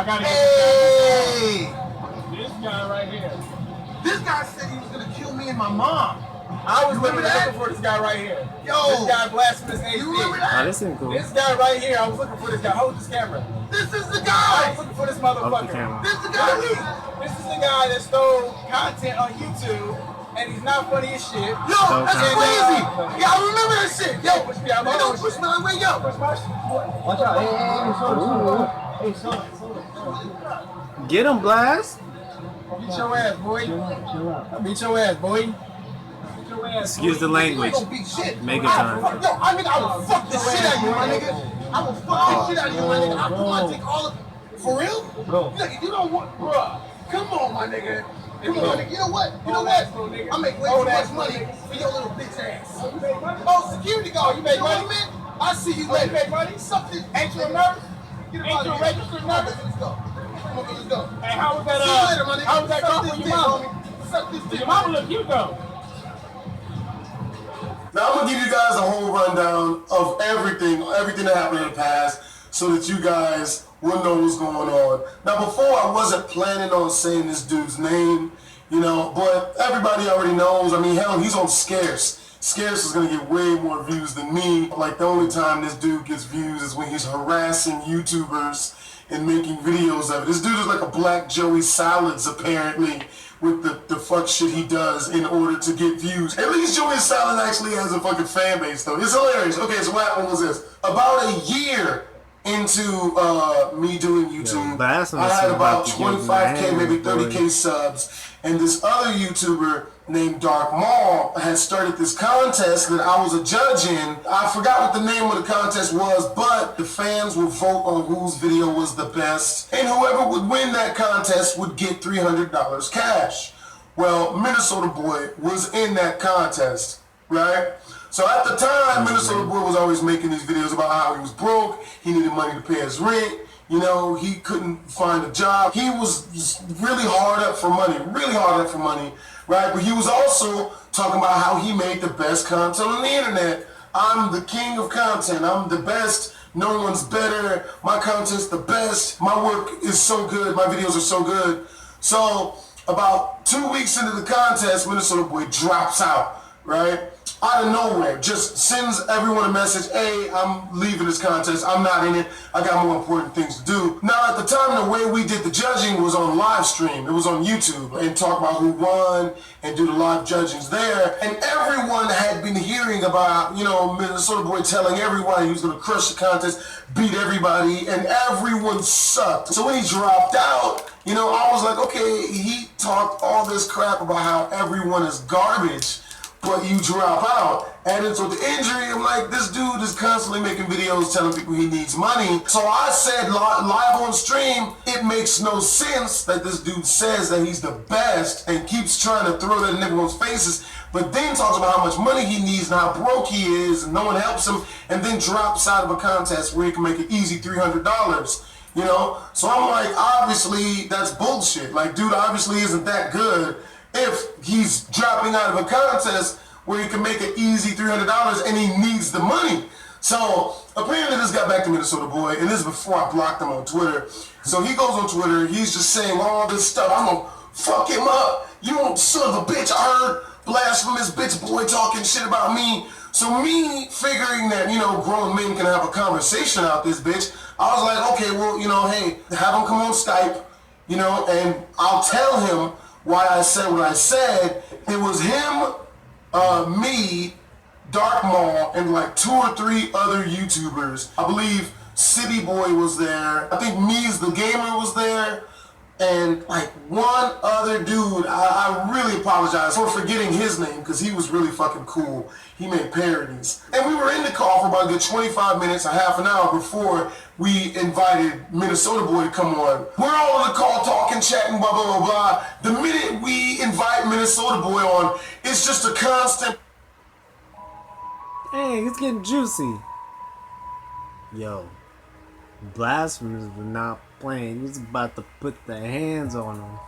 I gotta get this guy right here. This guy said he was gonna kill me and my mom. I was looking for this guy right here. Yo, this guy Blastphamoushd. You remember that? Oh, this is cool. This guy right here. I was looking for this guy. Hold this camera. This is the I guy. was looking for this motherfucker. This is the guy. This is the guy that stole content on YouTube, and he's not funny as shit. Yo, that's crazy. Yeah, I remember that shit. Yo, push me out. Don't push my way. Yo, push my shit. Watch out. Hey, son. Get him, Blast. Beat your ass, boy. Chill out. Beat your ass, boy. Beat your ass. Excuse the language. Make it time. Yo, I will fuck the shit out of you, my nigga. I will fuck the shit out of you, my nigga. I'm gonna take all of. For real? Bro. Look, you don't want, bruh. Come on, my nigga. Come on, my nigga. You know what? I make way too much money for your little bitch ass. Oh, security guard, you make money, man? I see you later. You make money? Something. Ain't you a nurse? Ain't Ain't you a registered nurse? Let's go. Come on, let's go. Hey, how was that? See you later, my nigga. How was that Suck girl this for dick, your mama? homie. Suck this dick. Your mama look cute though. Now I'm gonna give you guys a whole rundown of everything that happened in the past, so that you guys will know what's going on. Now, before I wasn't planning on saying this dude's name, you know, but everybody already knows. I mean, hell, he's on Scarce. Scarce is gonna get way more views than me. Like, the only time this dude gets views is when he's harassing YouTubers and making videos of it. This dude is like a Black Joey Salads, apparently, with the fuck shit he does in order to get views. At least Joey Salads actually has a fucking fan base, though. It's hilarious. Okay, so what happened was this. About a year into me doing YouTube, I had about 25K, maybe 30K subs, and this other YouTuber named Dark Maul had started this contest that I was a judge in. I forgot what the name of the contest was, but the fans would vote on whose video was the best, and whoever would win that contest would get $300 cash. Well, Minnesota Boy was in that contest, right? So at the time, Minnesota Boy was always making these videos about how he was broke, he needed money to pay his rent, you know, he couldn't find a job. He was really hard up for money, right? But he was also talking about how he made the best content on the internet. I'm the king of content. I'm the best. No one's better. My content's the best. My work is so good. My videos are so good. So about 2 weeks into the contest, Minnesota Boy drops out, right? Out of nowhere, just sends everyone a message, hey, I'm leaving this contest, I'm not in it, I got more important things to do. Now at the time, the way we did the judging was on live stream, it was on YouTube, and talk about who won, and do the live judgings there, and everyone had been hearing about, you know, Minnesota Boy telling everyone he was gonna crush the contest, beat everybody, and everyone sucked. So when he dropped out, you know, I was like, okay, he talked all this crap about how everyone is garbage, but you drop out. And it's with the injury, I'm like, this dude is constantly making videos telling people he needs money. So I said live on stream, it makes no sense that this dude says that he's the best and keeps trying to throw that in everyone's faces, but then talks about how much money he needs and how broke he is and no one helps him, and then drops out of a contest where he can make an easy $300. You know? So I'm like, obviously that's bullshit. Like, dude obviously isn't that good if he's dropping out of a contest where he can make an easy $300 and he needs the money. So apparently this got back to Minnesota Boy, and this is before I blocked him on Twitter. So he goes on Twitter, he's just saying all this stuff. I'm gonna fuck him up. You son of a bitch, I heard Blasphemous bitch boy talking shit about me. So me figuring that, you know, grown men can have a conversation out this bitch, I was like, okay, well, you know, hey, have him come on Skype, you know, and I'll tell him why I said what I said. It was him, me, Dark Maul, and like 2 or 3 other YouTubers. I believe City Boy was there. I think Me's the Gamer was there. And like one other dude, I really apologize for forgetting his name because he was really fucking cool. He made parodies. And we were in the call for about a good 25 minutes, a half an hour before we invited Minnesota Boy to come on. We're all on the call talking, chatting, blah, blah, blah, blah. The minute we invite Minnesota Boy on, it's just a constant. Hey, it's getting juicy. Yo, Blasphemous was not playing. He was about to put the hands on him.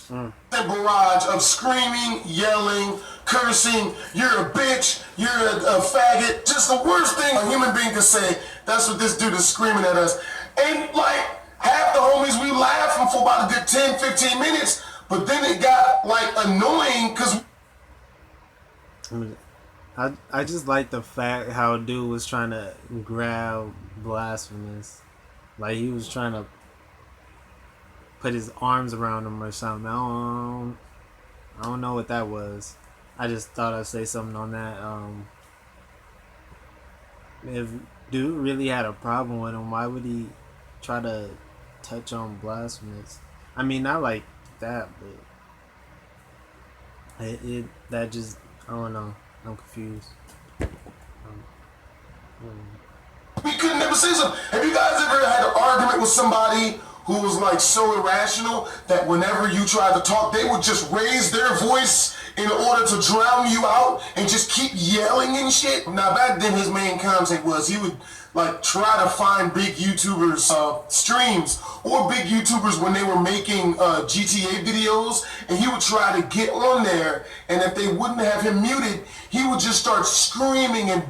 The barrage of screaming, yelling, cursing, you're a bitch, you're a faggot, just the worst thing a human being can say. That's what this dude is screaming at us. And like half the homies, we laughing for about a good 10, 15 minutes, but then it got like annoying because I just like the fact how dude was trying to grab Blasphemous. Like he was trying to put his arms around him or something. I don't know what that was. I just thought I'd say something on that. If dude really had a problem with him, why would he try to touch on Blasphemous? I mean, not like that, but that just, I don't know. I'm confused. we couldn't never say something. Have you guys ever had an argument with somebody who was like so irrational that whenever you tried to talk, they would just raise their voice in order to drown you out and just keep yelling and shit? Now back then his main content was he would like try to find big YouTubers streams or big YouTubers when they were making GTA videos, and he would try to get on there, and if they wouldn't have him muted, he would just start screaming and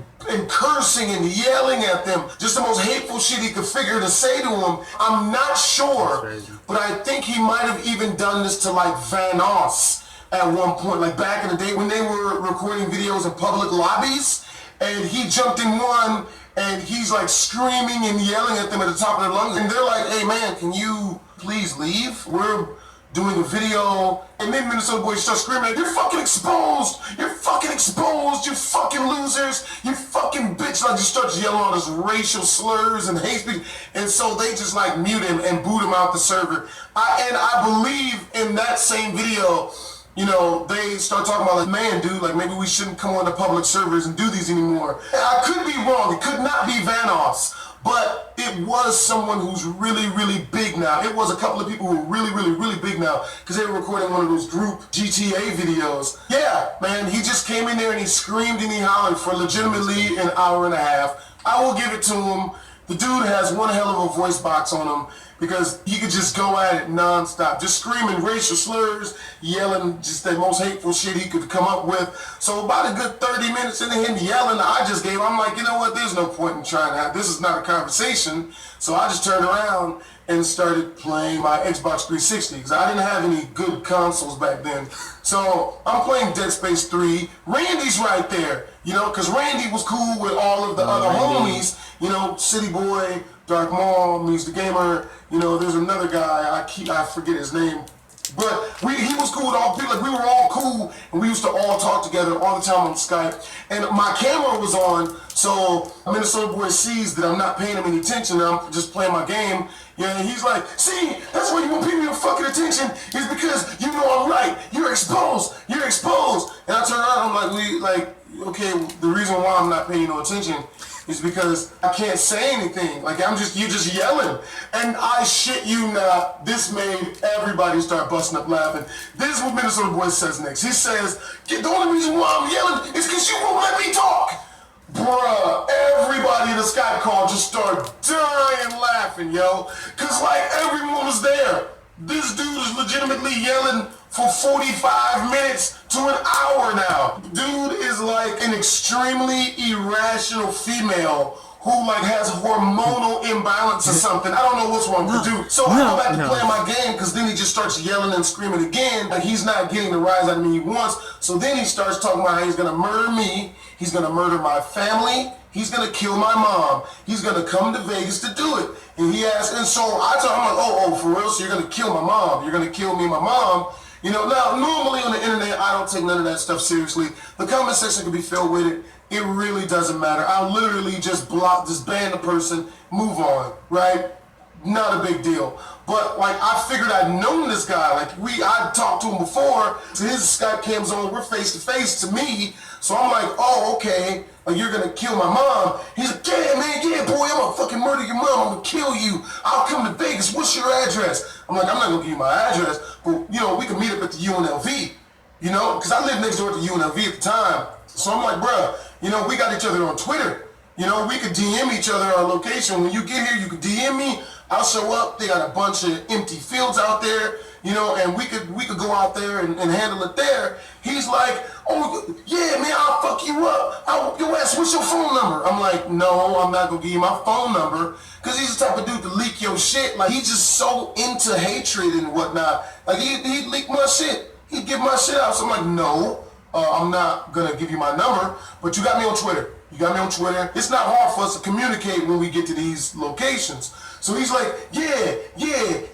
cursing and yelling at them. Just the most hateful shit he could figure to say to them. I'm not sure, but I think he might have even done this to like Van Oss at one point, like back in the day when they were recording videos in public lobbies, and he jumped in one and he's like screaming and yelling at them at the top of their lungs, and they're like, hey man, can you please leave? We're doing a video. And then Minnesota boys start screaming, you're fucking exposed, you're fucking exposed, you fucking losers, you fucking bitch. Like just starts yelling all this racial slurs and hate speech. And so they just like mute him and boot him out the server. I believe in that same video, you know, they start talking about like, man, dude, like maybe we shouldn't come on to public servers and do these anymore. I could be wrong. It could not be Vanoss, but it was someone who's really, really big now. It was a couple of people who are really, really, really big now because they were recording one of those group GTA videos. Yeah, man, he just came in there and he screamed and he hollered for legitimately an hour and a half. I will give it to him. The dude has one hell of a voice box on him, because he could just go at it non-stop, just screaming racial slurs, yelling just the most hateful shit he could come up with. So about a good 30 minutes into him yelling, I'm like, you know what, there's no point in trying to have, this is not a conversation. So I just turned around and started playing my Xbox 360, because I didn't have any good consoles back then. So I'm playing Dead Space 3. Randy's right there, you know, because Randy was cool with all of the other homies, you know, City Boy, Dark Maul, Me's the Gamer, you know, there's another guy, I forget his name. But he was cool with all people, like we were all cool, and we used to all talk together all the time on Skype. And my camera was on, so Minnesota boy sees that I'm not paying him any attention, I'm just playing my game. Yeah, and he's like, see, that's why you won't pay me no fucking attention, is because you know I'm right, you're exposed. And I turn around, I'm like, okay, the reason why I'm not paying no attention is because I can't say anything. Like you're just yelling. And I shit you not, this made everybody start busting up laughing. This is what Minnesota Boy says next. He says, the only reason why I'm yelling is because you won't let me talk. Bruh, everybody in the Skype call just started dying laughing, yo. Cause like everyone was there. This dude is legitimately yelling for 45 minutes to an hour now. Dude is like an extremely irrational female who like has hormonal imbalance or something. I don't know what's wrong with the dude. So I go back to playing my game, because then he just starts yelling and screaming again. Like he's not getting the rise out of me he wants. So then he starts talking about how he's gonna murder me. He's gonna murder my family. He's gonna kill my mom. He's gonna come to Vegas to do it. And he asks, and so I tell him, I'm like, oh, for real? So you're gonna kill my mom? You're gonna kill me and my mom? You know, now, normally on the internet, I don't take none of that stuff seriously. The comment section can be filled with it. It really doesn't matter. I'll literally just ban the person, move on, right? Not a big deal. But, like, I figured I'd known this guy. Like, I'd talked to him before. So his Skype cam's on. We're face-to-face to me. So I'm like, oh, okay. Like, you're going to kill my mom. He's like, yeah, man, yeah, boy, I'm going to fucking murder your mom. I'm going to kill you. I'll come to Vegas. What's your address? I'm like, I'm not going to give you my address. But, you know, we can meet up at the UNLV. You know, because I lived next door to UNLV at the time. So I'm like, bruh, you know, we got each other on Twitter. You know, we could DM each other our location. When you get here, you can DM me. I'll show up. They got a bunch of empty fields out there. you know, and we could go out there and handle it there. He's like, oh yeah, man, I'll fuck you up. Your ass, what's your phone number? I'm like, no, I'm not gonna give you my phone number, because he's the type of dude to leak your shit. Like, he's just so into hatred and whatnot. Like, he'd leak my shit. He'd give my shit out. So I'm like, no, I'm not gonna give you my number, but you got me on Twitter. You got me on Twitter. It's not hard for us to communicate when we get to these locations. So he's like, yeah,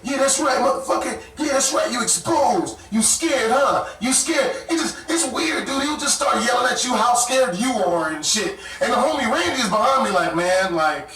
that's right, motherfucker. Yeah, that's right, you exposed. You scared, huh? You scared. It's weird, dude. He'll just start yelling at you how scared you are and shit. And the homie Randy is behind me like, man, like,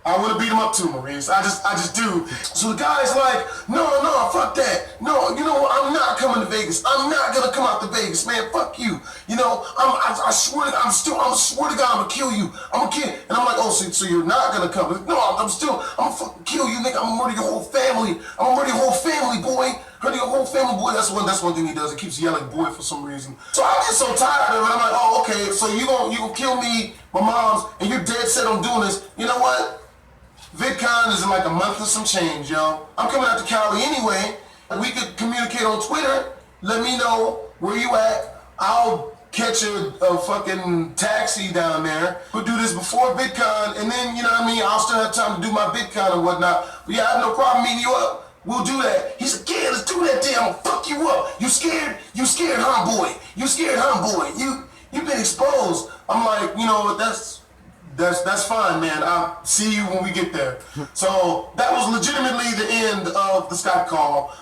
I want to beat him up too, Maurice. I just do. So the guy's like, no, fuck that. No, you know what? I'm not coming to Vegas. I'm not gonna come out to Vegas, man. Fuck you. You know, I swear to God, I swear to God, I'm gonna kill you. I'm gonna kill. And I'm like, oh, so you're not gonna come? No, I'm gonna fucking kill you, nigga. I'm gonna murder your whole family. I'm gonna murder your whole family, boy. Murder your whole family, boy. That's one thing he does. He keeps yelling boy for some reason. So I get so tired of it. I'm like, oh, okay. So you gonna kill me, my mom's, and you're dead set on doing this. You know what? VidCon is in like a month or some change, yo. I'm coming out to Cali anyway. We could communicate on Twitter. Let me know where you at. I'll catch a fucking taxi down there. We'll do this before VidCon, and then, you know what I mean, I'll still have time to do my VidCon and whatnot. But yeah, I have no problem meeting you up. We'll do that. He's like, yeah, let's do that damn. I'll fuck you up. You scared? You scared, huh, boy? You scared, huh, boy? You've been exposed. I'm like, you know what, that's fine, man. I'll see you when we get there. So that was legitimately the end of the Skype call.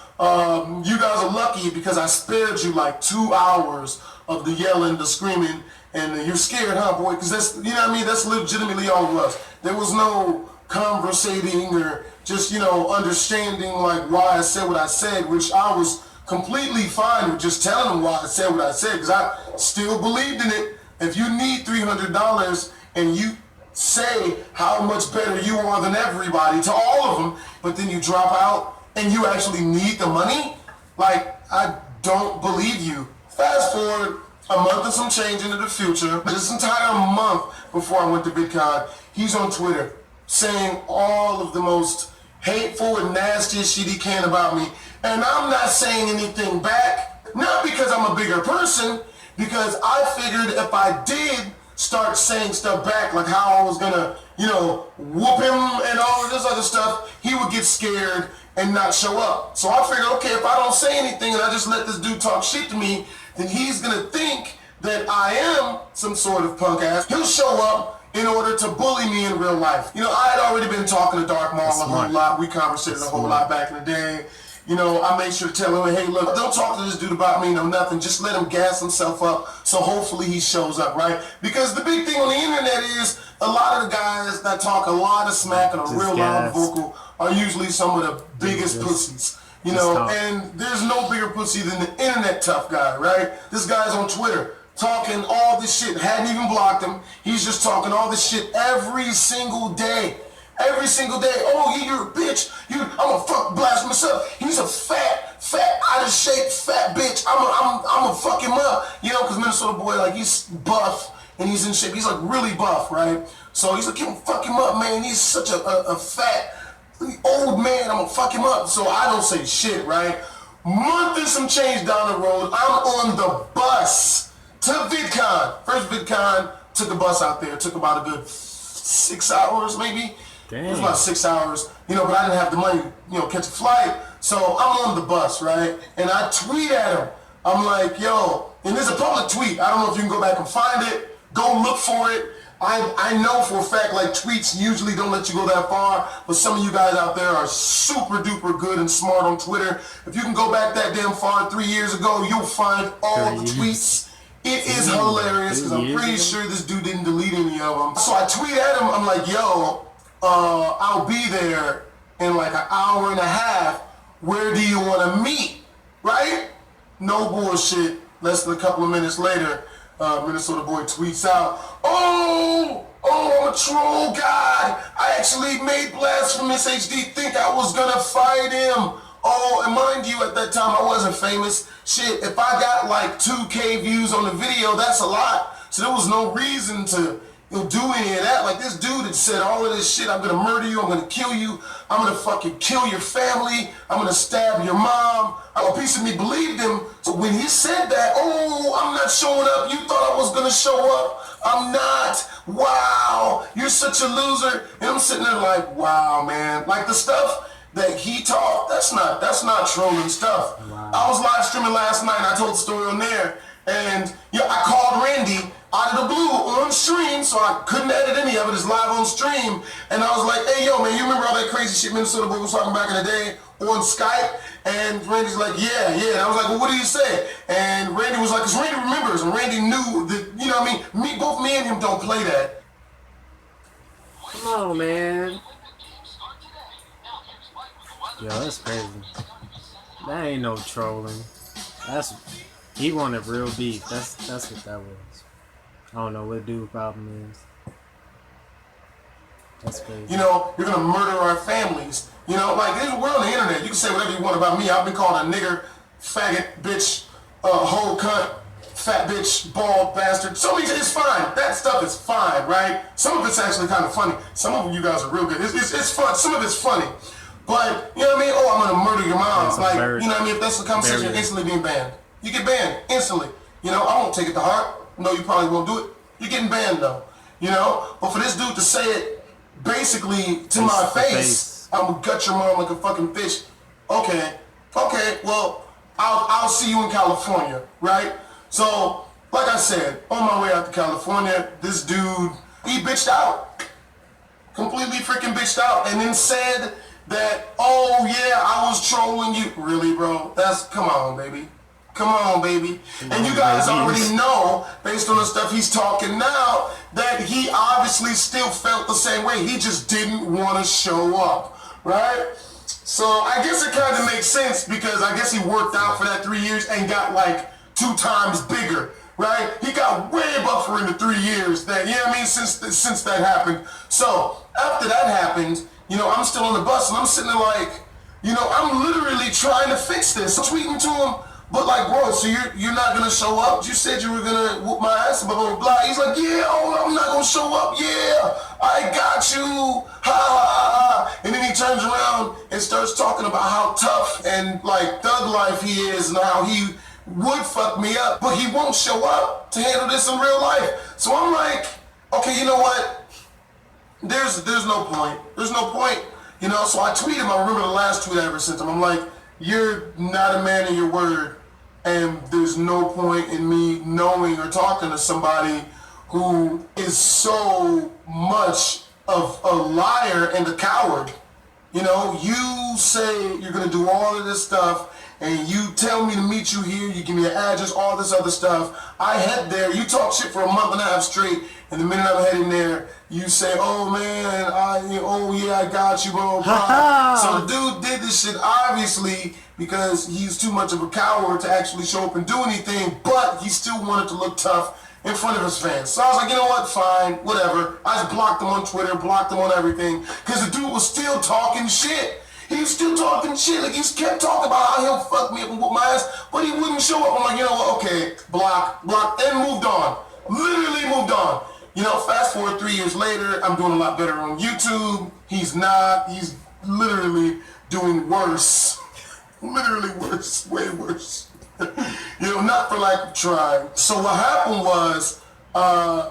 You guys are lucky because I spared you like 2 hours of the yelling, the screaming, and you're scared, huh, boy? Because that's, you know what I mean? That's legitimately all it was. There was no conversating or just, you know, understanding like why I said what I said, which I was completely fine with just telling them why I said what I said, because I still believed in it. If you need $300 and you say how much better you are than everybody to all of them, but then you drop out and you actually need the money, like, I don't believe you. Fast forward a month and some change into the future, this entire month before I went to VidCon, he's on Twitter saying all of the most hateful and nastiest shit he can about me, and I'm not saying anything back, not because I'm a bigger person, because I figured if I did start saying stuff back, like how I was gonna, you know, whoop him and all of this other stuff, he would get scared and not show up. So I figured, okay, if I don't say anything and I just let this dude talk shit to me, then he's gonna think that I am some sort of punk ass. He'll show up in order to bully me in real life. You know, I had already been talking to Dark Maul a whole lot. We conversated a whole lot back in the day. You know, I made sure to tell him, hey, look, don't talk to this dude about me, no nothing. Just let him gas himself up, so hopefully he shows up, right? Because the big thing on the internet is a lot of the guys that talk a lot of smack and a real loud vocal are usually some of the biggest pussies. You know, and there's no bigger pussy than the internet tough guy, right? This guy's on Twitter talking all this shit, hadn't even blocked him. He's just talking all this shit every single day. Every single day. Oh, you're a bitch. I'm gonna fuck blast myself. He's a fat, out of shape, fat bitch. I'm gonna fuck him up. You know, because Minnesota boy, like, he's buff and he's in shape. He's like really buff, right? So he's like, you can fuck him up, man. He's such a fat, old man. I'm gonna fuck him up. So I don't say shit, right? Month and some change down the road, I'm on the bus to VidCon. First VidCon, took a bus out there. It took about a good 6 hours, maybe. Damn. It was about 6 hours, you know, but I didn't have the money, you know, catch a flight. So I'm on the bus, right? And I tweet at him. I'm like, yo, and there's a public tweet. I don't know if you can go back and find it. Go look for it. I know for a fact, like, tweets usually don't let you go that far, but some of you guys out there are super duper good and smart on Twitter. If you can go back that damn far 3 years ago, you'll find all the tweets. It is hilarious, because I'm pretty sure this dude didn't delete any of them. So I tweet at him. I'm like, yo, I'll be there in like an hour and a half. Where do you want to meet? Right? No bullshit. Less than a couple of minutes later, Minnesota boy tweets out, oh, I'm a troll guy. I actually made Blastphamoushd think I was gonna fight him. Oh, and mind you, at that time I wasn't famous. Shit, if I got like 2K views on the video, that's a lot. So there was no reason to do any of that. Like this dude that said all of this shit, I'm gonna murder you, I'm gonna kill you, I'm gonna fucking kill your family, I'm gonna stab your mom. A piece of me believed him. So when he said that, oh, I'm not showing up, you thought I was gonna show up, I'm not. Wow, you're such a loser. And I'm sitting there like, wow, man. Like the stuff that he taught, that's not trolling stuff. Wow. I was live streaming last night and I told the story on there. And I called Randy out of the blue on stream, so I couldn't edit any of it. It's live on stream. And I was like, hey, yo, man, you remember all that crazy shit Minnesota boy was talking back in the day on Skype? And Randy's like, yeah. And I was like, well, what did he say? And Randy was like, because Randy remembers, and Randy knew that, you know what I mean? Both me and him don't play that. Come on, man. Yo, that's crazy. That ain't no trolling. He wanted real beef. That's what that was. I don't know what dude's problem is. That's crazy. You know, you're gonna murder our families. You know, like we're on the internet. You can say whatever you want about me. I've been called a nigger, faggot, bitch, hoe cunt, fat bitch, bald bastard. So it's fine. That stuff is fine, right? Some of it's actually kind of funny. Some of you guys are real good. It's fun. Some of it's funny. But, you know what I mean? Oh, I'm gonna murder your mom. Like, you know what I mean? If that's the conversation, you're instantly being banned. You get banned instantly. You know, I won't take it to heart. No, you probably won't do it. You're getting banned though. You know? But for this dude to say it basically to my face, I'm gonna gut your mom like a fucking fish. Okay, well, I'll see you in California, right? So, like I said, on my way out to California, this dude, he bitched out. Completely freaking bitched out. And then said that, oh yeah, I was trolling you. Really, bro? Come on, baby. Come on, baby. And you guys already know, based on the stuff he's talking now, that he obviously still felt the same way. He just didn't want to show up, right? So I guess it kind of makes sense because I guess he worked out for that 3 years and got like 2 times bigger, right? He got way buffer in the 3 years that, you know what I mean, since that happened. So after that happened, you know, I'm still on the bus and I'm sitting there like, you know, I'm literally trying to fix this. I'm tweeting to him, but like, bro, so you're not gonna show up? You said you were gonna whoop my ass, blah, blah, blah. He's like, yeah, oh, I'm not gonna show up. Yeah, I got you. Ha, ha, ha. And then he turns around and starts talking about how tough and like thug life he is and how he would fuck me up, but he won't show up to handle this in real life. So I'm like, okay, you know what? There's no point. There's no point. You know, so I tweeted him. I remember the last tweet I ever sent him. I'm like, you're not a man of your word. And there's no point in me knowing or talking to somebody who is so much of a liar and a coward. You know, you say you're going to do all of this stuff and you tell me to meet you here, you give me an address, all this other stuff. I head there, you talk shit for a month and a half straight, and the minute I'm heading there, you say, oh man, I got you, bro. So the dude did this shit obviously because he's too much of a coward to actually show up and do anything, but he still wanted to look tough in front of his fans. So I was like, you know what, fine, whatever. I just blocked him on Twitter, blocked him on everything, because the dude was still talking shit. He was still talking shit. Like, he kept talking about how he'll fuck me up and whoop my ass, but he wouldn't show up. I'm like, you know what, okay, block, and moved on. Literally moved on. You know, fast forward 3 years later, I'm doing a lot better on YouTube. He's not. He's literally doing worse. Literally worse, way worse. You know, not for lack of trying. So what happened was,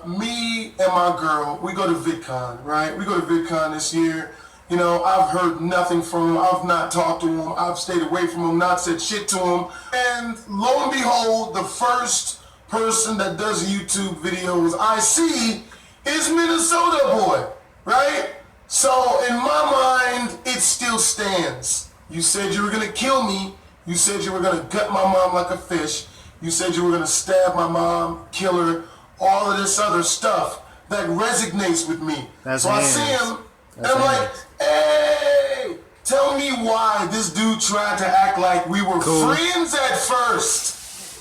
me and my girl, we go to VidCon, right? We go to VidCon this year. You know, I've heard nothing from him. I've not talked to him. I've stayed away from him, not said shit to him. And lo and behold, the first person that does YouTube videos I see is Minnesota boy, right? So in my mind, it still stands. You said you were gonna kill me. You said you were gonna gut my mom like a fish. You said you were gonna stab my mom, kill her, all of this other stuff that resonates with me. That's so I see him, and I'm like, hey, tell me why this dude tried to act like we were friends at first.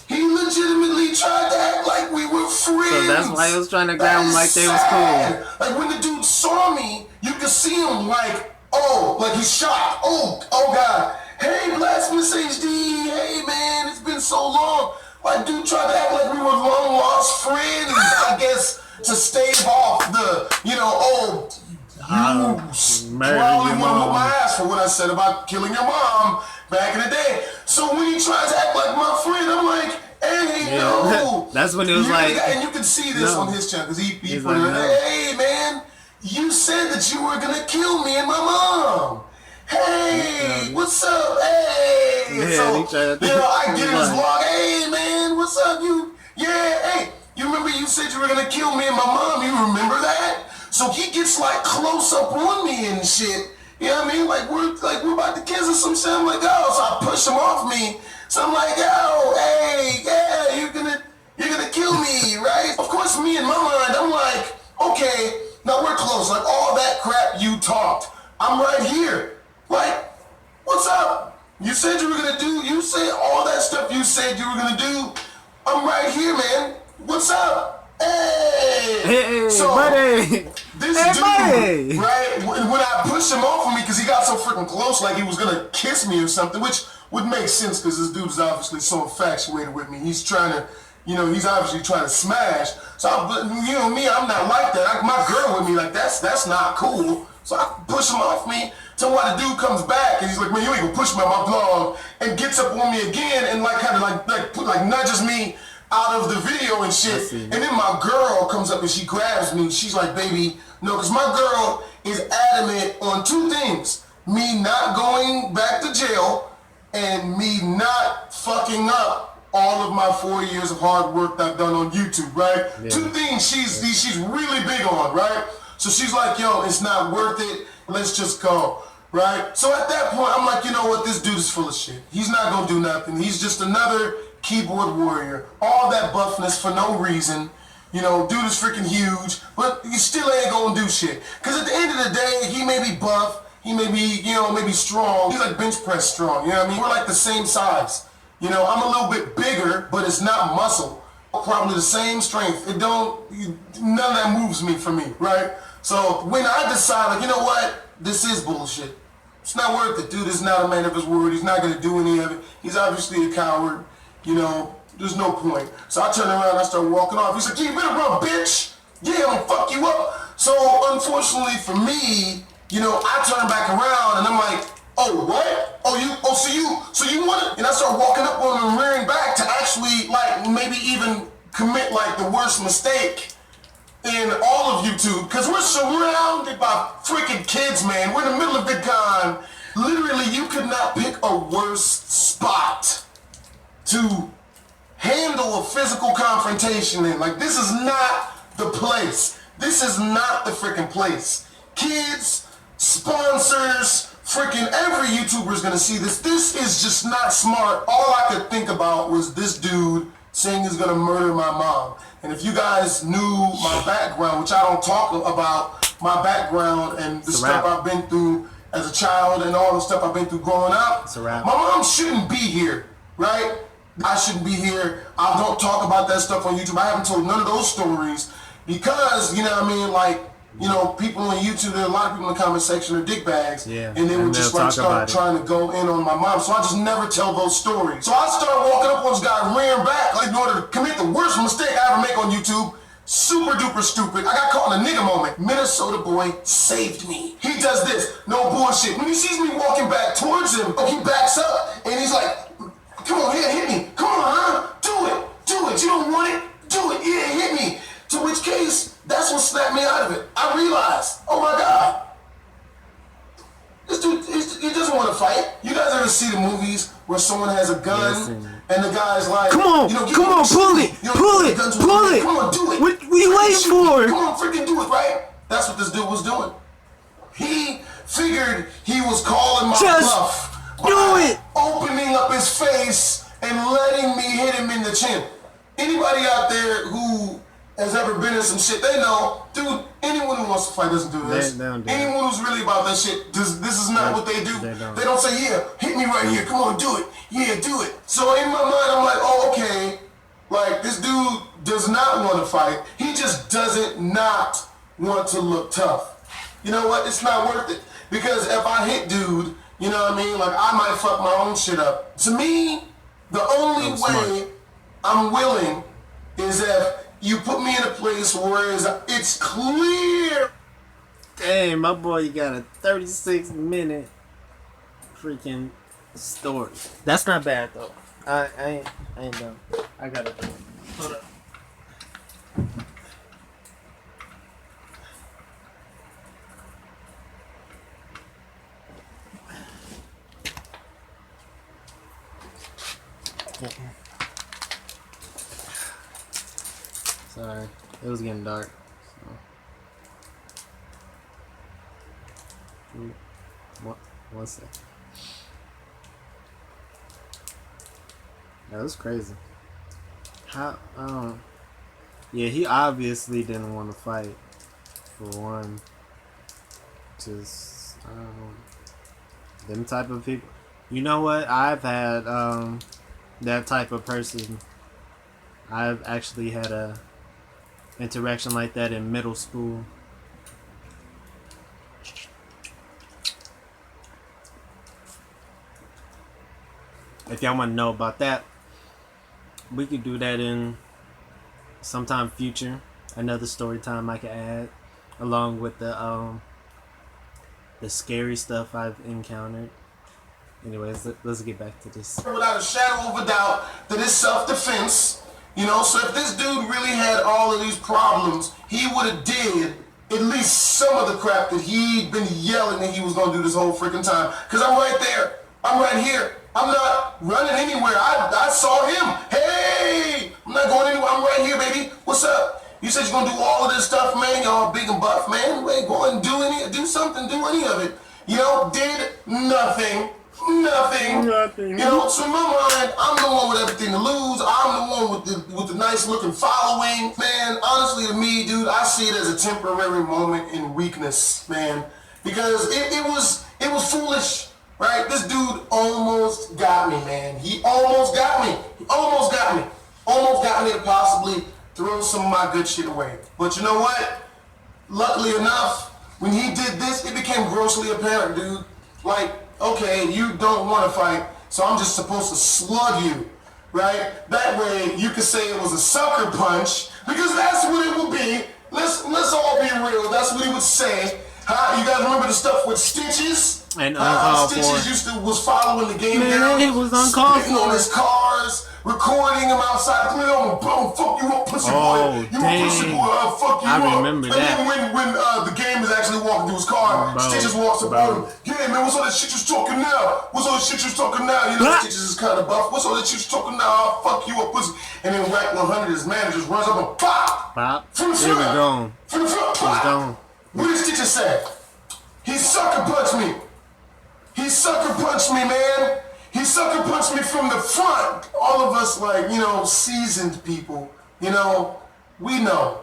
He legitimately tried to act like we were friends. So that's why he was trying to grab him like they was cool. Like when the dude saw me, you could see him like, oh, like he's shocked. Oh God. Hey, Blastphamoushd. Hey, man, it's been so long. Like, dude tried to act like we were long lost friends. I guess to stave off the, you know, you probably want to whoop my ass for what I said about killing your mom back in the day. So when he tries to act like my friend, I'm like, hey, no. That's when it was like, and you can see this on his channel because he put it, hey, man, you said that you were going to kill me and my mom. Hey, what's up? Hey. Yeah, so, you know, I get in his vlog, hey, man, what's up? Hey, you remember you said you were going to kill me and my mom? You remember that? So he gets like close up on me and shit. You know what I mean? Like we're about to kiss or some shit. I'm like, oh, so I push him off me. So I'm like, oh, hey, yeah, you're gonna kill me, right? Of course, me in my mind, I'm like, okay, now we're close. Like all that crap you talked, I'm right here. Like, what's up? You said you were gonna do. You said all that stuff you said you were gonna do. I'm right here, man. What's up? Hey, so buddy. This dude, right? When I pushed him off of me because he got so freaking close, like he was gonna kiss me or something, which would make sense because this dude is obviously so infatuated with me. He's trying to, you know, he's obviously trying to smash. So you know me, I'm not like that. My girl with me, like that's not cool. So I push him off me. So why the dude comes back and he's like, man, you ain't gonna push me on my vlog, and gets up on me again and like kind of like nudges me out of the video and shit. And then my girl comes up and she grabs me. She's like, baby, no, because my girl is adamant on two things. Me not going back to jail and me not fucking up all of my 4 years of hard work that I've done on YouTube, right? Yeah. Two things she's really big on, right? So she's like, yo, it's not worth it. Let's just go, right? So at that point, I'm like, you know what? This dude is full of shit. He's not going to do nothing. He's just another keyboard warrior. All that buffness for no reason. You know, dude is freaking huge, but he still ain't going to do shit. Because at the end of the day, he may be buff. He may be, you know, maybe strong. He's like bench press strong, you know what I mean? We're like the same size. You know, I'm a little bit bigger, but it's not muscle. Probably the same strength. None of that moves me for me, right? So when I decide, like, you know what? This is bullshit. It's not worth it. Dude is not a man of his word. He's not going to do any of it. He's obviously a coward. You know, there's no point. So I turn around and I start walking off. He's like, yeah, you better run, bitch. Yeah, I'm going to fuck you up. So unfortunately for me, you know, I turn back around and I'm like, oh, what? So you want it? And I start walking up on him and rearing back to actually, like, maybe even commit, like, the worst mistake in all of YouTube. Because we're surrounded by freaking kids, man. We're in the middle of VidCon. Literally, you could not pick a worse spot to handle a physical confrontation in. Like, this is not the place. This is not the freaking place. Kids, sponsors, freaking every YouTuber is gonna see this. This is just not smart. All I could think about was this dude saying he's gonna murder my mom. And if you guys knew my background, which I don't talk about, my background and the stuff I've been through as a child and all the stuff I've been through growing up, my mom shouldn't be here, right? I shouldn't be here. I don't talk about that stuff on YouTube. I haven't told none of those stories because, you know what I mean, like, you know, people on YouTube, there are a lot of people in the comment section are dickbags, and they would just like start trying to go in on my mom. So I just never tell those stories. So I start walking up on this guy, rearing back, like in order to commit the worst mistake I ever make on YouTube. Super duper stupid. I got caught in a nigga moment. Minnesota boy saved me. He does this, no bullshit. When he sees me walking back towards him, he backs up and he's like, come on, here, hit me. Come on, huh? Do it. You don't want it? Do it. Yeah, hit me. To which case, that's what snapped me out of it. I realized, oh my God, this dude, he doesn't want to fight. You guys ever see the movies where someone has a gun and the guy's like, come on, pull it. Come on, do it. What are you waiting for? Come on, freaking do it, right? That's what this dude was doing. He figured he was calling my bluff by opening up his face and letting me hit him in the chin. Anybody out there who has ever been in some shit, they know, dude, anyone who wants to fight doesn't do this. Anyone who's really about that shit, this is not what they do. They don't say, yeah, hit me right here, come on, do it. Yeah, do it. So in my mind, I'm like, oh, okay. Like, this dude does not want to fight. He just doesn't not want to look tough. You know what? It's not worth it. Because if I hit dude, you know what I mean? Like, I might fuck my own shit up. To me, the only way I'm willing is if you put me in a place where it's clear. Dang, my boy got a 36-minute freaking story. That's not bad though. I ain't done. I gotta do it. Hold up. Sorry, it was getting dark. So. One sec. That was crazy. How? Yeah, he obviously didn't want to fight. For one, just them type of people. You know what? I've had that type of person. I've actually had a interaction like that in middle school. If y'all want to know about that, we could do that in sometime future. Another story time I could add, along with the scary stuff I've encountered. Anyways, let's get back to this. Without a shadow of a doubt that it's self-defense. You know, so if this dude really had all of these problems, he would have did at least some of the crap that he'd been yelling that he was going to do this whole freaking time. Because I'm right there. I'm right here. I'm not running anywhere. I saw him. Hey! I'm not going anywhere. I'm right here, baby. What's up? You said you're going to do all of this stuff, man. Y'all big and buff, man. Wait, go and do something, do any of it. You know, did nothing. Nothing. You know, so in my mind, I'm the one with everything to lose. I'm the one with the nice looking following. Man, honestly to me, dude, I see it as a temporary moment in weakness, man. Because it was foolish, right? This dude almost got me, man. He almost got me. He almost got me. Almost got me to possibly throw some of my good shit away. But you know what? Luckily enough, when he did this, it became grossly apparent, dude. Like, okay, you don't want to fight, so I'm just supposed to slug you, right? That way you could say it was a sucker punch, because that's what it would be. Let's all be real. That's what he would say. You guys remember the stuff with Stitches? And uncalled Stitches was following the game Man, down. it was uncalled spitting on his cars, recording him outside. Fuck you up, pussy boy. You a pussy boy. Fuck you up. I remember that. And then when the game is actually walking through his car, Stitches walks up on him. Yeah, man, what's all that shit you talking now? What's all that shit you talking now? You know, Stitches is kind of buff. What's all that shit you talking now? I'll fuck you up, pussy. And then Rack 100, his man just runs up and pop. From the front. It was gone. From the front, pop. It was gone. What did Stitches say? He sucker punched me. He sucker punched me, man. He sucker punched me from the front. All of us, like, you know, seasoned people, you know, we know.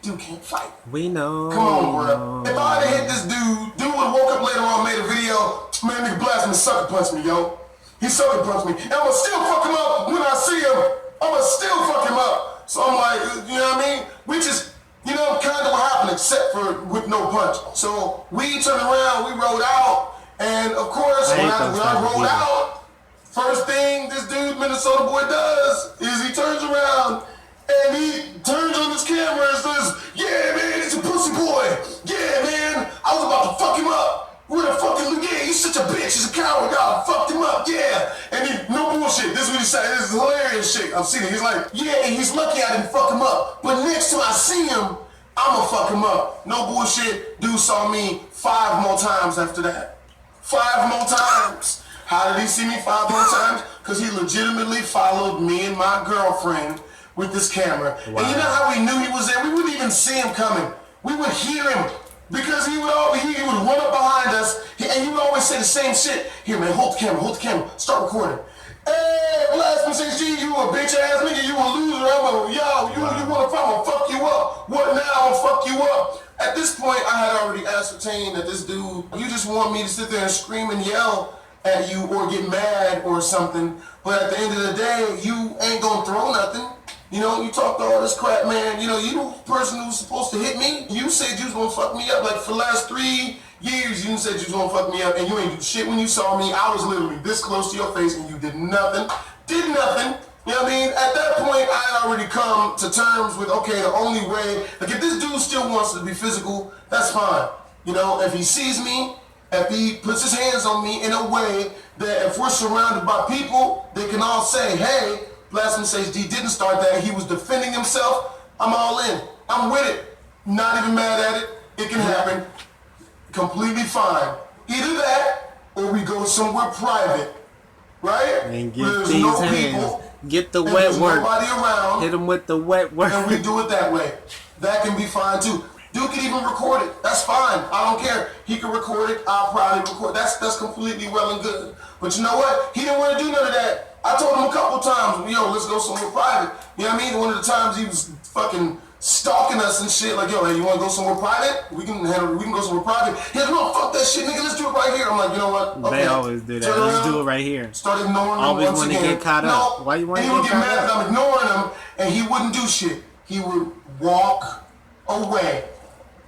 Dude can't fight. We know. Come on, bro. If I had hit this dude would have woke up later on, made a video, man, nigga Blastphamoushd sucker punched me, yo. He sucker punched me. And I'm gonna still fuck him up when I see him. I'm gonna still fuck him up. So I'm like, you know what I mean? We just, you know, kind of what happened, except for with no punch. So we turned around, we rode out. And of course, when I rolled out, first thing this dude, Minnesota boy, does is he turns around and he turns on his camera and says, yeah, man, it's a pussy boy. Yeah, man, I was about to fuck him up. Where the fucking, yeah, he's such a bitch. He's a coward. God, fucked him up. Yeah. And he, no bullshit. This is what he said. This is hilarious shit. I'm seeing it. He's like, yeah, he's lucky I didn't fuck him up. But next time I see him, I'ma fuck him up. No bullshit. Dude saw me 5 more times after that. 5 more times. How did he see me 5 more times? Because he legitimately followed me and my girlfriend with this camera. Wow. And you know how we knew he was there? We wouldn't even see him coming. We would hear him. Because he would run up behind us, and he would always say the same shit. Here, man, hold the camera, start recording. Hey, Blastphamoushd, you a bitch ass nigga, you a loser. You wanna fight, I'ma fuck you up. What now? I'ma fuck you up. At this point, I had already ascertained that this dude, you just want me to sit there and scream and yell at you or get mad or something. But at the end of the day, you ain't gonna throw nothing. You know, you talked all this crap, man. You know, you the person who's supposed to hit me. You said you was gonna fuck me up. Like for the last 3 years, you said you was gonna fuck me up, and you ain't do shit when you saw me. I was literally this close to your face, and you did nothing. Did nothing. You know what I mean? At that point, I had already come to terms with, okay, the only way, like if this dude still wants to be physical, that's fine. You know, if he sees me, if he puts his hands on me in a way that if we're surrounded by people, they can all say, hey, Blastphamoushd didn't start that, he was defending himself, I'm all in. I'm with it. Not even mad at it. It can happen. Completely fine. Either that, or we go somewhere private, right? And get There's these no hands. people. Get the And wet there's work. nobody around. Hit him with the wet work. And we do it that way. That can be fine too. Dude can even record it. That's fine. I don't care. He can record it. I'll probably record. That's completely well and good. But you know what? He didn't want to do none of that. I told him a couple times, yo, let's go somewhere private. You know what I mean? One of the times he was fucking stalking us and shit. Like, yo, hey, you want to go somewhere private? We can go somewhere private. He's like, no, fuck that shit, nigga. Let's do it right here. I'm like, you know what? Okay. They always do that. Let's do it right here. Start ignoring him Always once want to again. get caught up. No, Why you want and to he would get get mad caught that up? I'm ignoring him, and he wouldn't do shit. He would walk away.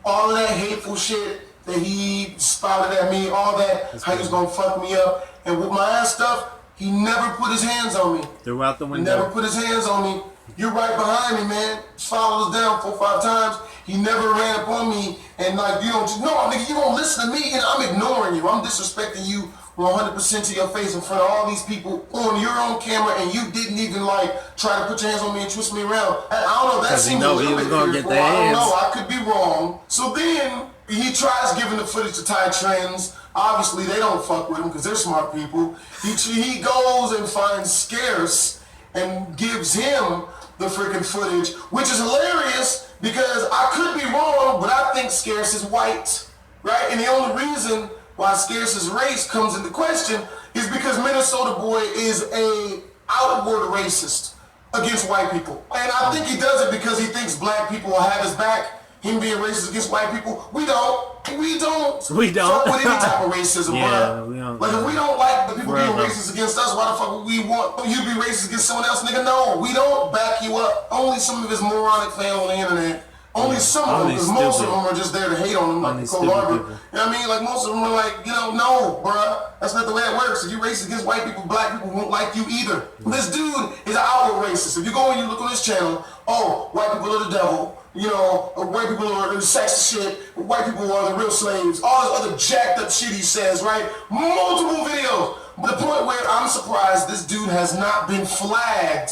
All of that hateful shit that he spouted at me, all that, how he was gonna fuck me up, and with my ass stuff, he never put his hands on me. Threw out the He window. never put his hands on me. You're right behind me, man. Followed us down 4 or 5 times. He never ran up on me and like, you don't, no, nigga, you don't listen to me and I'm ignoring you. I'm disrespecting you 100% to your face in front of all these people on your own camera, and you didn't even like try to put your hands on me and twist me around. I don't know, that seems a little bit gonna get fearful. the I don't hands. know, I could be wrong. So then he tries giving the footage to Ty Trends. Obviously, they don't fuck with him because they're smart people. He goes and finds Scarce and gives him the freaking footage, which is hilarious because I could be wrong, but I think Scarce is white, right? And the only reason why Scarce's race comes into question is because Minnesota Boy is a outward racist against white people. And I think he does it because he thinks black people will have his back. Him being racist against white people, we don't. We don't. Fuck with any type of racism, Yeah, bro. we don't. Like, if we don't like the people Bro, being bro. racist against us, why the fuck would we want you to be racist against someone else, nigga? No, we don't back you up. Only some of his moronic fans on the internet. Only some of them, because most of them are just there to hate on him, like Only Nicole stupid Barber. people. You know what I mean? Like, most of them are like, you know, no, bruh. That's not the way it works. If you're racist against white people, black people won't like you either. This dude is an outward racist. If you go and you look on his channel, oh, white people are the devil. You know, white people are sex shit. White people are the real slaves. All this other jacked up shit he says, right? Multiple videos. But the point where I'm surprised this dude has not been flagged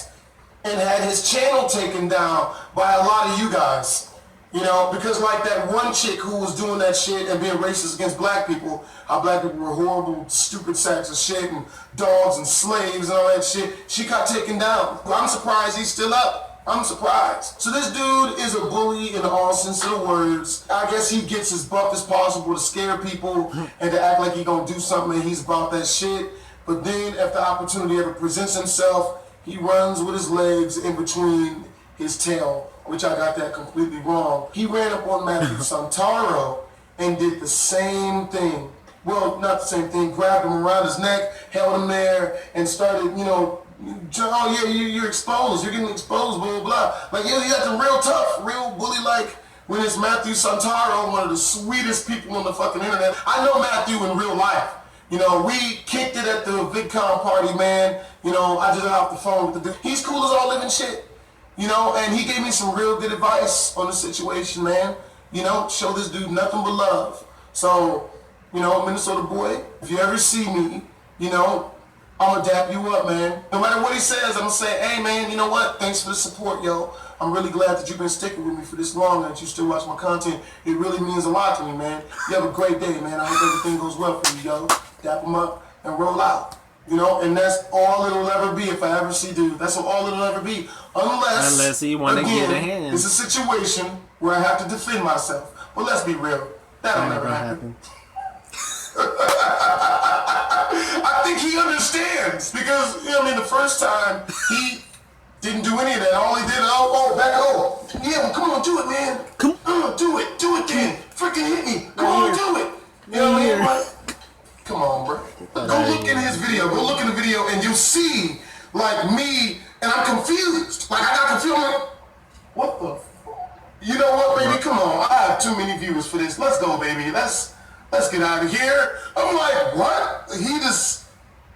and had his channel taken down by a lot of you guys. You know, because like that one chick who was doing that shit and being racist against black people, how black people were horrible, stupid sacks of shit and dogs and slaves and all that shit, she got taken down. I'm surprised he's still up. I'm surprised. So this dude is a bully in all sense of the words. I guess he gets as buff as possible to scare people and to act like he gonna do something and he's about that shit. But then if the opportunity ever presents himself, he runs with his legs in between his tail, which I got that completely wrong. He ran up on Matthew Santaro and did the same thing. Well, not the same thing, grabbed him around his neck, held him there, and started, you know, oh yeah, you're exposed, you're getting exposed, blah, blah, blah. Like, yeah, he acting real tough, real bully-like when it's Matthew Santaro, one of the sweetest people on the fucking internet. I know Matthew in real life. You know, we kicked it at the VidCon party, man. You know, I just got off the phone with the dude. He's cool as all living shit. You know, and he gave me some real good advice on the situation, man. You know, show this dude nothing but love. So, you know, Minnesota Boy, if you ever see me, you know, I'm gonna dap you up, man. No matter what he says, I'm gonna say, hey, man, you know what? Thanks for the support, yo. I'm really glad that you've been sticking with me for this long and that you still watch my content. It really means a lot to me, man. You have a great day, man. I hope everything goes well for you, yo. Dap him up and roll out. You know, and that's all it'll ever be if I ever see dude. That's all it'll ever be. Unless he want to get a hand. It's a situation where I have to defend myself. But let's be real. That'll never happen. I think he understands because, you know what I mean, the first time he didn't do any of that. All he did, yeah, well, come on, do it, man. Come on, do it then. Freaking hit me. Come on, do it. You know what I mean? Like, come on, bro. Go look in his video. Go look in the video and you'll see, like, me, and I'm confused. Like, I got confused. I'm like, what the fuck? You know what, baby? Come on. I have too many viewers for this. Let's go, baby. Let's get out of here. I'm like, what?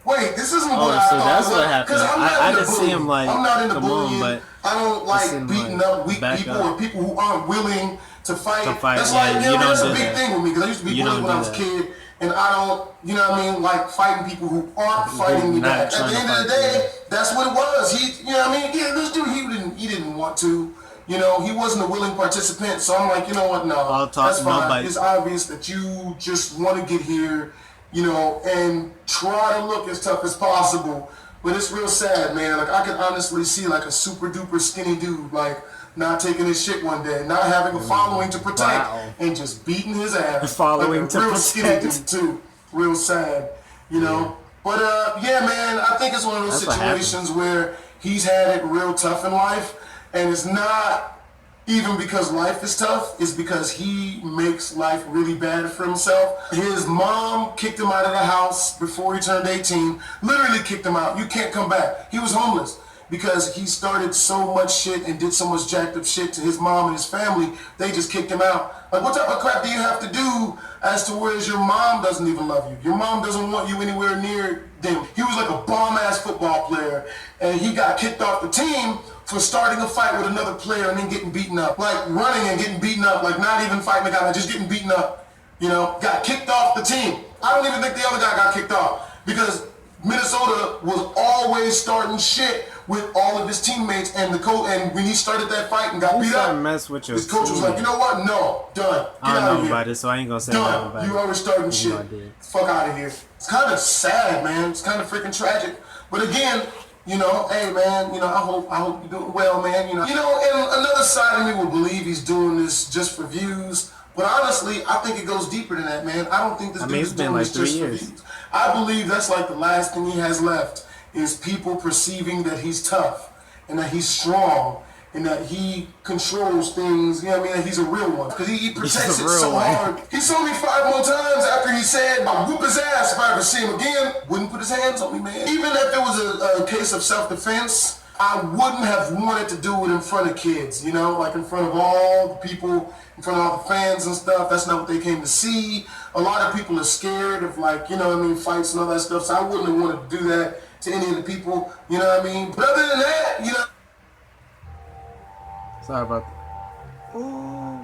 Wait, this isn't Oh, what I so thought. that's what happened. I into didn't see him bullying. like, I'm not into come bullying. on, but I don't like him, beating like, up weak back people up. or people who aren't willing to fight. That's yeah, like, you know, that's a do big that. thing with me because I used to be You bullied don't when I do was a that. kid, and I don't, you know what I mean, like fighting people who aren't fighting me not back. At trying the to end of the fight day, you. that's what it was. He, you know what I mean? Yeah, this dude, he didn't want to. You know, he wasn't a willing participant, so I'm like, you know what, no, I'll talk, that's fine. nobody. It's obvious that you just want to get here, you know, and try to look as tough as possible. But it's real sad, man. Like, I can honestly see, like, a super duper skinny dude, like, not taking his shit one day, not having a following to protect, Wow. and just beating his ass. Following like a to real protect. skinny dude, too. Real sad, you know. But, yeah, man, I think it's one of those That's what situations where he's had it real tough in life, and it's not even because life is tough, it's because he makes life really bad for himself. His mom kicked him out of the house before he turned 18. Literally kicked him out. You can't come back. He was homeless because he started so much shit and did so much jacked up shit to his mom and his family. They just kicked him out. Like, what type of crap do you have to do as to whereas your mom doesn't even love you? Your mom doesn't want you anywhere near them. He was like a bomb-ass football player, and he got kicked off the team for starting a fight with another player and then getting beaten up. Like, running and getting beaten up. Like, not even fighting the guy, like just getting beaten up. You know, got kicked off the team. I don't even think the other guy got kicked off because Minnesota was always starting shit with all of his teammates, and the coach. And when he started that fight and got Who beat started up, mess with your his coach was like, team? "You know what? No, done. Get I out don't of know here. about it, so I ain't gonna say nothing Done. about You it. always starting Even though I shit. did. Fuck out of here." It's kind of sad, man. It's kind of freaking tragic. But again, you know, hey man, you know, I hope you're doing well, man. You know, and another side of me will believe he's doing this just for views. But honestly, I think it goes deeper than that, man. I don't think this dude it's is been doing like this 3 just years. for views. I believe that's like the last thing he has left is people perceiving that he's tough and that he's strong and that he controls things, you know what I mean, that he's a real one. Because he protects it so hard. He saw me 5 more times after he said, I'll whoop his ass if I ever see him again. Wouldn't put his hands on me, man. Even if it was a case of self-defense, I wouldn't have wanted to do it in front of kids, you know, like in front of all the people, in front of all the fans and stuff. That's not what they came to see. A lot of people are scared of, like, you know what I mean, fights and all that stuff, so I wouldn't have wanted to do that to any of the people, you know what I mean? But other than that, you know. Sorry about that. Ooh.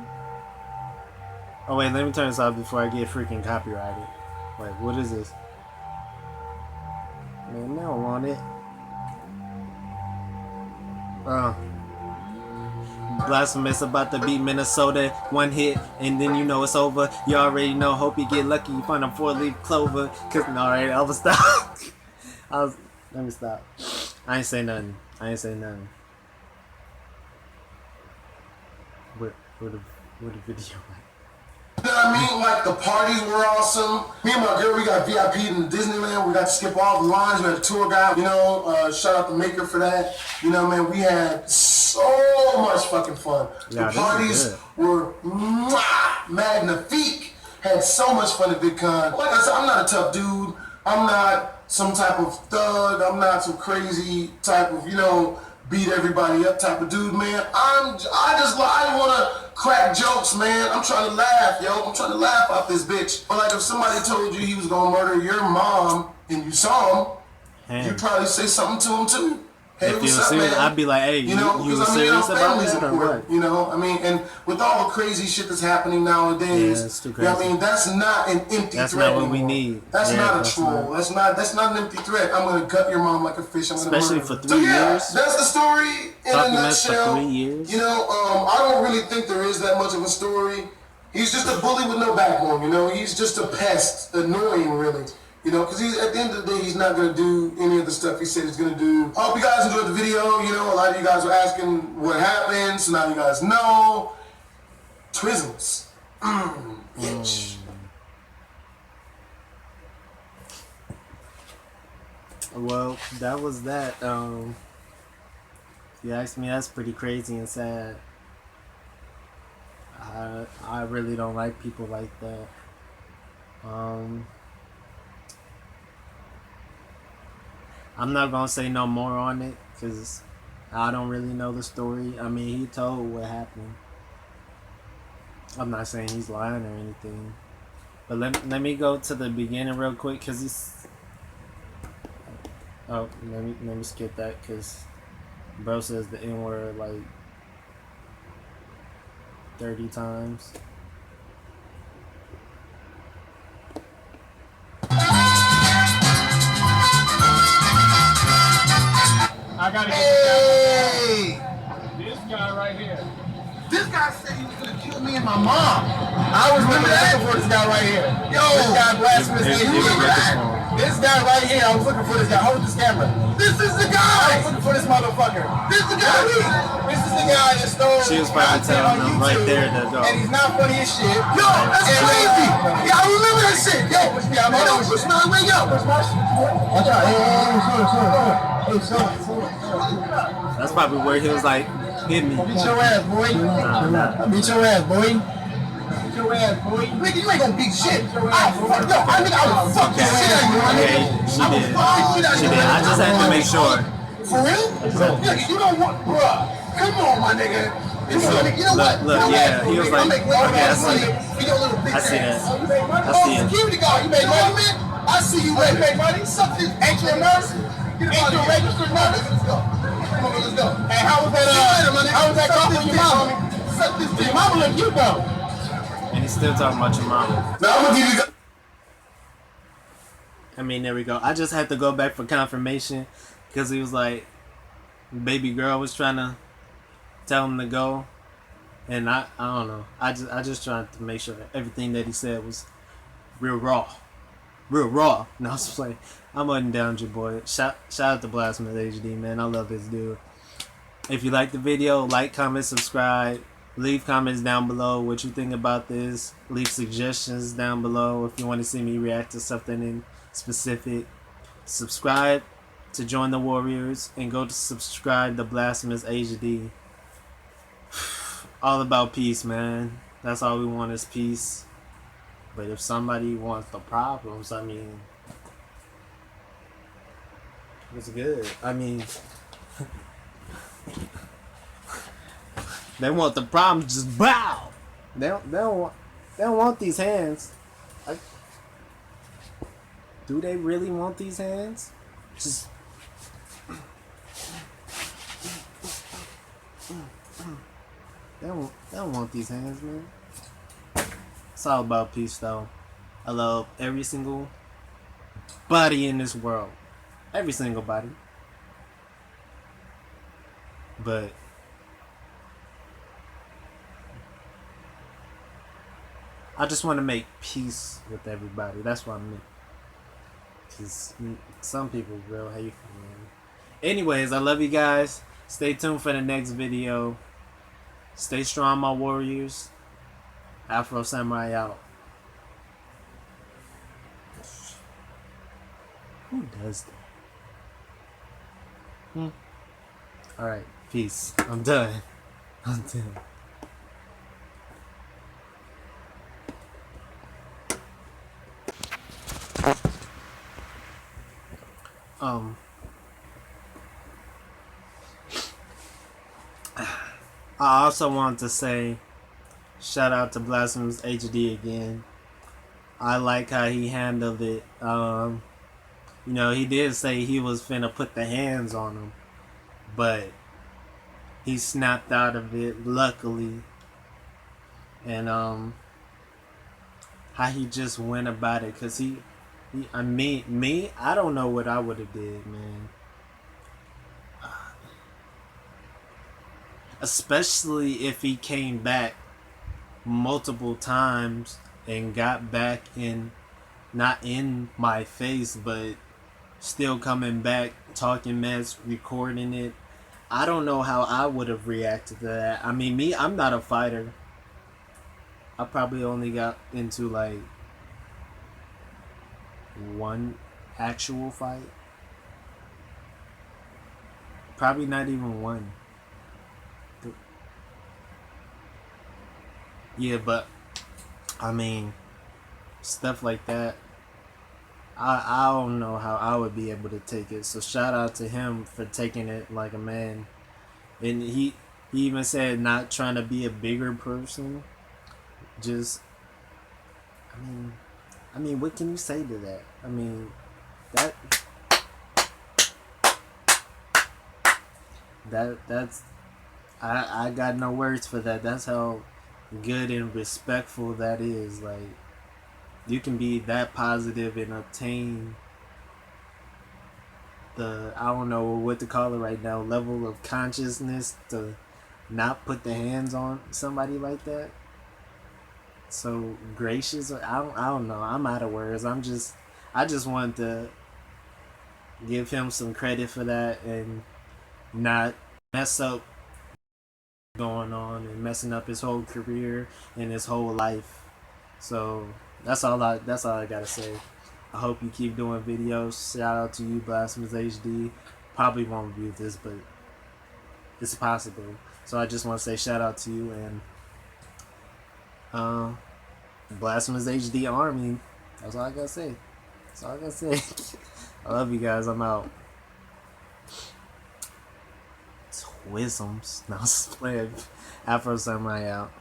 Oh wait, let me turn this off before I get freaking copyrighted. Wait, what is this? Man, I don't want it. Blasphemous about to beat Minnesota. 1 hit, and then you know it's over. You already know. Hope you get lucky. You find a 4-leaf clover. Cause alright, I was stop. Let me stop. I ain't say nothing. Where the video at? You know what I mean? Like, the parties were awesome. Me and my girl, we got VIP in Disneyland. We got to skip all the lines. We had a tour guide. You know, shout out to Maker for that. You know, man, we had so much fucking fun. Yeah, the parties were magnifique. Had so much fun at VidCon. Like I said, I'm not a tough dude. I'm not some type of thug. I'm not some crazy type of, you know, beat everybody up type of dude, man. I want to crack jokes, man. I'm trying to laugh, yo. I'm trying to laugh off this bitch. But like, if somebody told you he was gonna murder your mom and you saw him, you'd probably say something to him too. Hey, if you what's were up, serious, man? I'd be like, hey, you know, you were because I mean, serious our about family's that or important. what? You know, I mean, and with all the crazy shit that's happening nowadays, Yeah, it's too you know what I crazy. mean, that's not an empty That's threat not what we anymore. need. That's Yeah, not a that's troll. not. That's not an empty threat. I'm gonna gut your mom like a fish. I'm gonna Especially murder for her. 3 So yeah, years. that's the story in a Talking mess for nutshell. 3 years. You know, I don't really think there is that much of a story. He's just a bully with no backbone. You know, he's just a pest, annoying, really. You know, because he's at the end of the day, he's not going to do any of the stuff he said he's going to do. I hope you guys enjoyed the video. You know, a lot of you guys were asking what happened, so now you guys know. Twizzles. Bitch. Well, that was that. If you ask me, that's pretty crazy and sad. I really don't like people like that. I'm not gonna say no more on it because I don't really know the story. I mean, he told what happened. I'm not saying he's lying or anything, but let me go to the beginning real quick because Oh, let me skip that because bro says the N word like 30 times. I gotta get Hey! this guy right here. This guy said he was gonna kill me and my mom. I was looking for this guy right here. Yo! This guy Blasphemous. He was looking for him. This guy right here. I was looking for this guy. Hold this camera. This is the I guy! was looking for this motherfucker. This is the guy! This is the guy that stole She was probably content telling on him right YouTube, there to go. and he's not funny as shit. Yo, that's crazy! Yeah, I remember that shit! Yo, don't push my way up! Watch out. Hey, son. That's probably where he was like, hit me. Beat your ass, boy. Beat your ass, boy. Beat your ass, boy. Nigga, you ain't gonna beat shit! I would fuck the shit out of you, my Okay, nigga! she did. She did. I just had to make sure. For real? Nigga, you don't want, bruh. Come on, my nigga. Come on, nigga. You know what? Look, yeah, he was like, I make way okay, I more see money it. for your little bitch I see ass. that. I see it. Security guard, you make money, man? I see you later. Make money? Suck this. Ain't you a nurse? Ain't you a registered nurse? Let's go. Come on, let's go. Hey, how was that? How was that call from your mama? Suck this dick. Your mama look cute though. And he's still talking about your mama. Now I'm gonna give you guys. I mean, there we go. I just had to go back for confirmation because he was like, baby girl was trying to tell him to go, and I don't know. I just tried to make sure that everything that he said was real raw. No, I was like, I'm up and down your boy. Shout out to Blastphamoushd, HD, man. I love this dude. If you like the video, like, comment, subscribe. Leave comments down below what you think about this. Leave suggestions down below if you want to see me react to something in specific. Subscribe to join the Warriors and go to subscribe to Blastphamoushd HD. All about peace, man. That's all we want is peace. But if somebody wants the problems, I mean, it's good. I mean, they want the problems, just bow. They don't want these hands. Do they really want these hands? Just they don't want these hands, man. It's all about peace, though. I love every single body in this world. Every single body. But I just want to make peace with everybody. That's what I mean. Because some people are real hateful, man. Anyways, I love you guys. Stay tuned for the next video. Stay strong, my warriors. Afro Samurai out. Who does that? Alright, peace. I'm done. I'm done. I also want to say shout out to Blasphemous HD again. I like how he handled it. You know, he did say he was finna put the hands on him, but he snapped out of it, luckily. And how he just went about it, cause I don't know what I would have did, man. Especially if he came back multiple times and got back in, not in my face, but still coming back, talking mess, recording it. I don't know how I would have reacted to that. I mean, I'm not a fighter. I probably only got into like one actual fight. Probably not even one. Yeah, but I mean, stuff like that, I don't know how I would be able to take it. So shout out to him for taking it like a man. And he even said not trying to be a bigger person. Just, I mean, what can you say to that? I mean, that's I got no words for that. That's how good and respectful that is. Like, you can be that positive and obtain the, I don't know what to call it right now, level of consciousness to not put the hands on somebody like that. So gracious. I don't know. I'm out of words. I just wanted to give him some credit for that and not mess up going on and messing up his whole career and his whole life. So that's all I gotta say. I hope you keep doing videos. Shout out to you, Blastphamoushd. Probably won't view this, but it's possible. So I just want to say shout out to you and Blastphamoushd Army. That's all I gotta say. That's all I gotta say. I love you guys. I'm out. Twisms. Now playing Afro Samurai out.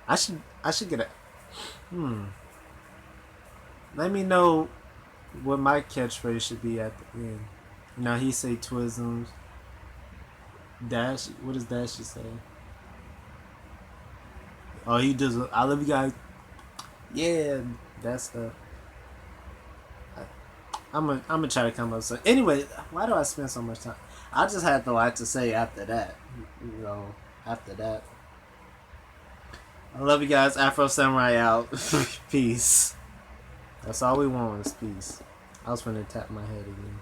I should get a Let me know what my catchphrase should be at the end. Now he say Twisms. Dash, what does Dashy say? Oh, he does. I love you guys. Yeah, that's the. I'm gonna try to come up. So anyway, why do I spend so much time? I just had a lot to say after that. You know, after that. I love you guys. Afro Samurai out. Peace. That's all we want is peace. I was finna tap my head again.